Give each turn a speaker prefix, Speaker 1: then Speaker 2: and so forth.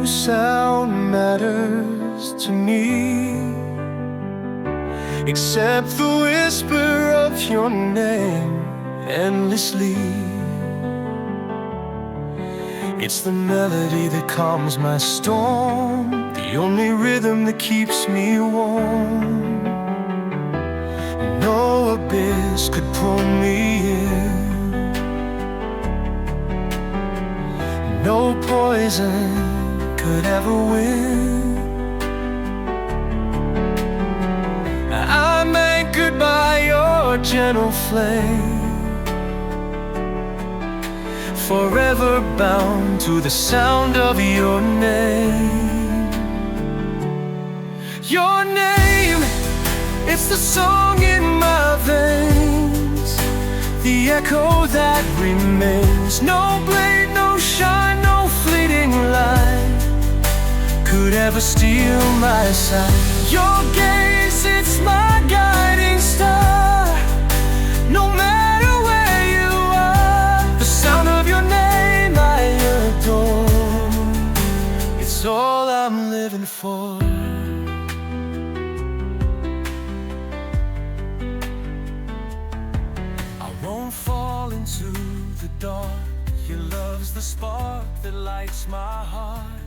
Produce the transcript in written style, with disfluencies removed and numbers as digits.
Speaker 1: sound matters to me, except the whisper of your name endlessly. It's the melody that calms my storm, the only rhythm that keeps me warm. No abyss could pull me in, no poison could ever win. I'm anchored by your gentle flame, forever bound to the sound of your name. Your name, it's the song in my veins, the echo that remains. No blade, no shine, no fleeting light could ever steal my sight. Your gaze, it's my guiding star, no matter where you are. The sound of your name I adore, it's all I'm living for. I won't fall into the dark, your love's the spark that lights my heart.